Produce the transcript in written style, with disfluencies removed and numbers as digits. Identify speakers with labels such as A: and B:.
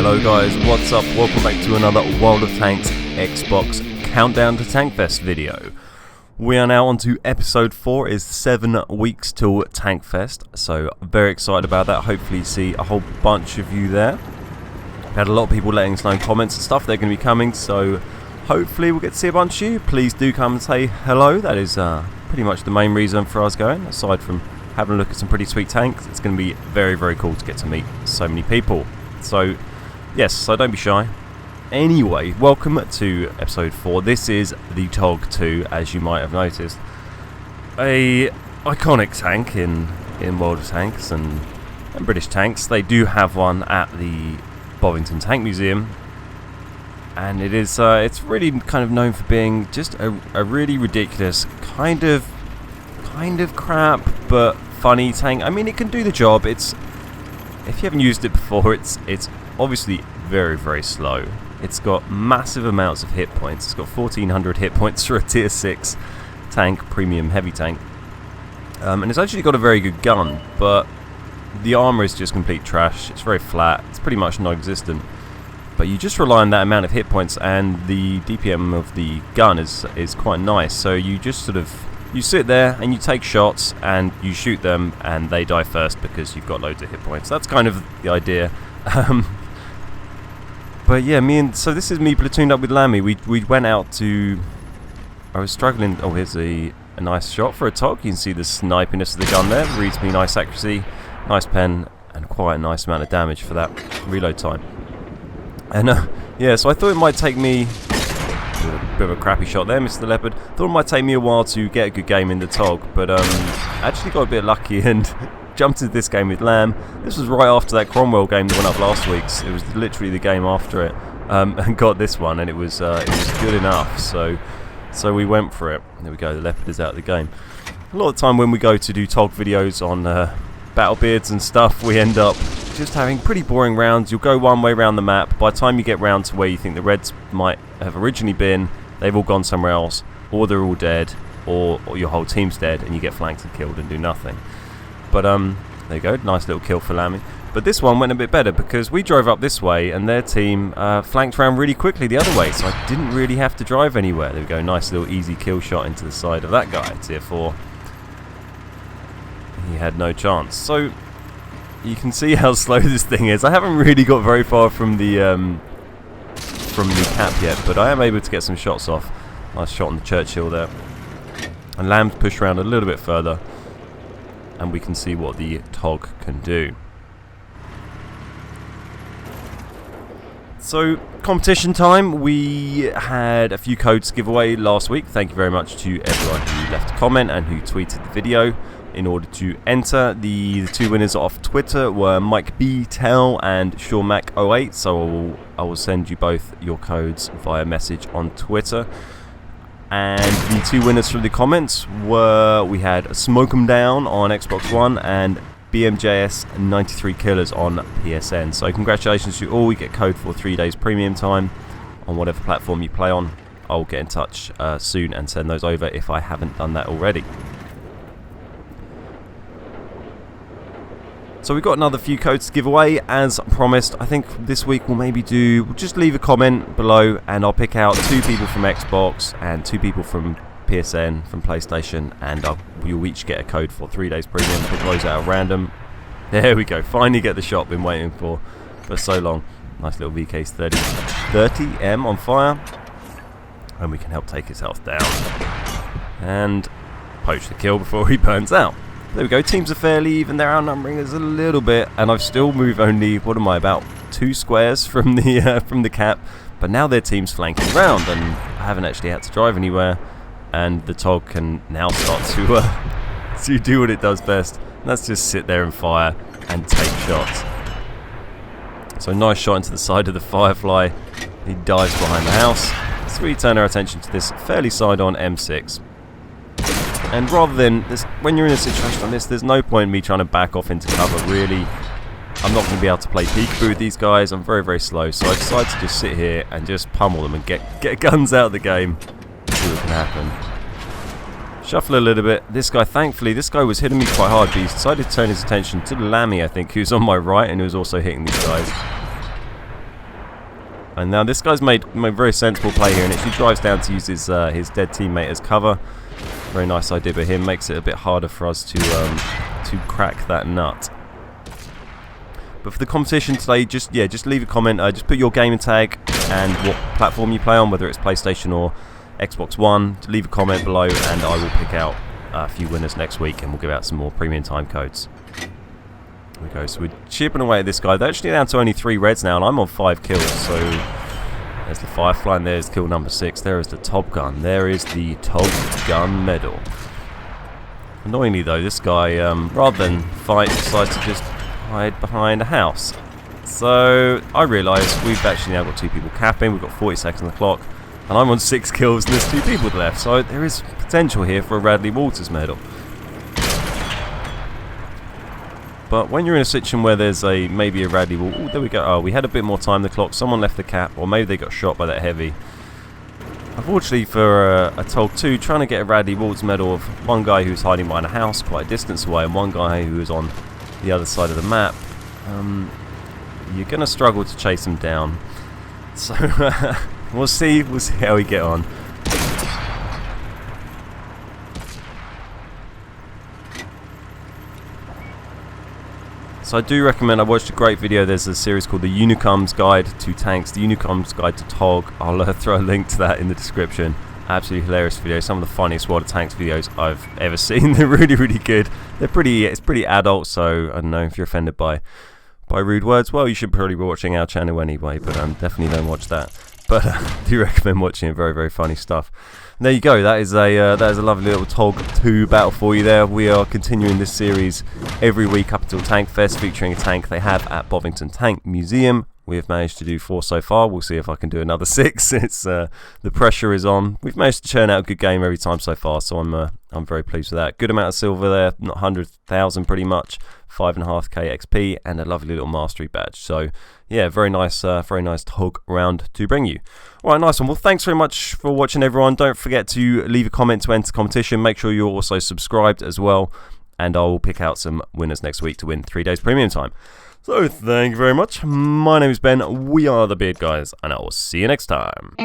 A: Hello guys, what's up? Welcome back to another World of Tanks Xbox Countdown to Tankfest video. We are now on to episode 4, it's 7 weeks till Tankfest, so very excited about that. Hopefully see a whole bunch of you there. We had a lot of people letting us know in comments and stuff they're going to be coming, so hopefully we'll get to see a bunch of you. Please do come and say hello, that is pretty much the main reason for us going, aside from having a look at some pretty sweet tanks. It's going to be very, very cool to get to meet so many people. So, yes, so don't be shy. Anyway, welcome to episode 4. This is the TOG II, as you might have noticed. A iconic tank in World of Tanks and British tanks. They do have one at the Bovington Tank Museum. And it is, it's really kind of known for being just a really ridiculous, kind of crap, but funny tank. I mean, it can do the job. If you haven't used it before, it's obviously very, very slow. It's got massive amounts of hit points. It's got 1400 hit points for a tier 6 tank, premium heavy tank. And it's actually got a very good gun, but the armor is just complete trash. It's very flat. It's pretty much non-existent. But you just rely on that amount of hit points, and the DPM of the gun is quite nice. So you just sort of you sit there and you take shots and you shoot them and they die first because you've got loads of hit points. That's kind of the idea. But yeah, so this is me platooned up with Lammy. We went out to... I was struggling... Oh, here's a nice shot for a TOG. You can see the snipiness of the gun there. Reads me nice accuracy, nice pen, and quite a nice amount of damage for that reload time. And yeah, so I thought it might take me... A bit of a crappy shot there, Mr. Leopard. Thought it might take me a while to get a good game in the TOG, but actually got a bit lucky and jumped into this game with Lamb. This was right after that Cromwell game that went up last week. It was literally the game after it, and got this one, and it was good enough. So we went for it. There we go. The Leopard is out of the game. A lot of the time when we go to do TOG videos on Battlebeards and stuff, we end up just having pretty boring rounds. You'll go one way around the map. By the time you get round to where you think the Reds might have originally been, they've all gone somewhere else, or they're all dead, or your whole team's dead, and you get flanked and killed and do nothing. But there you go, nice little kill for Lammy. But this one went a bit better because we drove up this way and their team flanked around really quickly the other way, so I didn't really have to drive anywhere. There we go, nice little easy kill shot into the side of that guy, tier 4. He had no chance. So you can see how slow this thing is. I haven't really got very far from the cap yet, but I am able to get some shots off. Nice shot on the Churchill there. And Lamb's pushed around a little bit further, and we can see what the TOG can do. So, competition time. We had a few codes to give away last week. Thank you very much to everyone who left a comment and who tweeted the video. In order to enter, the two winners off Twitter were Mike B. Tell and ShawMac08, so I will send you both your codes via message on Twitter. And the two winners from the comments were, we had Smoke 'em Down on Xbox One and BMJS 93 Killers on PSN. So congratulations to all. You get code for 3 days premium time on whatever platform you play on. I'll get in touch soon and send those over if I haven't done that already. So we've got another few codes to give away, as promised. I think this week we'll just leave a comment below and I'll pick out 2 people from Xbox and 2 people from PSN, from PlayStation, and you'll each get a code for 3 days premium. Pick those out at random. There we go, finally get the shot been waiting for so long. Nice little VK30M on fire. And we can help take his health down. And poach the kill before he burns out. There we go, teams are fairly even, they're outnumbering us a little bit, and I've still moved only, what am I, about 2 squares from the cap, but now their team's flanking around, and I haven't actually had to drive anywhere, and the TOG can now start to do what it does best, and that's just sit there and fire and take shots. So nice shot into the side of the Firefly, he dives behind the house, so we turn our attention to this fairly side-on M6. And rather than this, when you're in a situation like this, there's no point in me trying to back off into cover, really. I'm not going to be able to play peekaboo with these guys. I'm very, very slow. So I decided to just sit here and just pummel them and get guns out of the game. See what can happen. Shuffle a little bit. This guy, thankfully, this guy was hitting me quite hard, but he decided to turn his attention to Lammy, I think, who's on my right and who's also hitting these guys. And now this guy's made a very sensible play here, and actually drives down to use his dead teammate as cover. Very nice idea by him. Makes it a bit harder for us to crack that nut. But for the competition today, just leave a comment. Just put your gaming tag and what platform you play on, whether it's PlayStation or Xbox One. Leave a comment below, and I will pick out a few winners next week, and we'll give out some more premium time codes. There we go. So we're chipping away at this guy. They're actually down to only 3 reds now, and I'm on 5 kills. So there's the Firefly, and there's kill number 6. There is the Top Gun. There is the Top Gun medal. Annoyingly though, this guy, rather than fight, decides to just hide behind a house. So I realise we've actually now got 2 people capping. We've got 40 seconds on the clock, and I'm on 6 kills, and there's 2 people left. So there is potential here for a Radley Walters medal. But when you're in a situation where there's maybe a Radley Walters... Oh, there we go. Oh, we had a bit more time on the clock. Someone left the cap, or maybe they got shot by that heavy. Unfortunately for a TOG II, trying to get a Radley Walters medal of one guy who's hiding behind a house quite a distance away, and one guy who is on the other side of the map, you're going to struggle to chase him down. So we'll see how we get on. So I do recommend, I watched a great video, there's a series called the Unicum's Guide to Tanks, the Unicum's Guide to TOG. I'll throw a link to that in the description. Absolutely hilarious video, some of the funniest WoT Tanks videos I've ever seen. They're really, really good. It's pretty adult, so I don't know if you're offended by rude words. Well, you should probably be watching our channel anyway, but definitely don't watch that. But I do recommend watching it. Very, very funny stuff. And there you go. That is a lovely little TOG II battle for you there. We are continuing this series every week up until Tankfest, featuring a tank they have at Bovington Tank Museum. We have managed to do 4 so far. We'll see if I can do another 6. It's the pressure is on. We've managed to churn out a good game every time so far, so I'm very pleased with that. Good amount of silver there, not 100,000 pretty much, 5.5k XP, and a lovely little mastery badge. So yeah, very nice TOG round to bring you. All right, nice one. Well, thanks very much for watching, everyone. Don't forget to leave a comment to enter competition. Make sure you're also subscribed as well, and I will pick out some winners next week to win 3 days premium time. So, thank you very much. My name is Ben. We are the Beard Guys, and I will see you next time.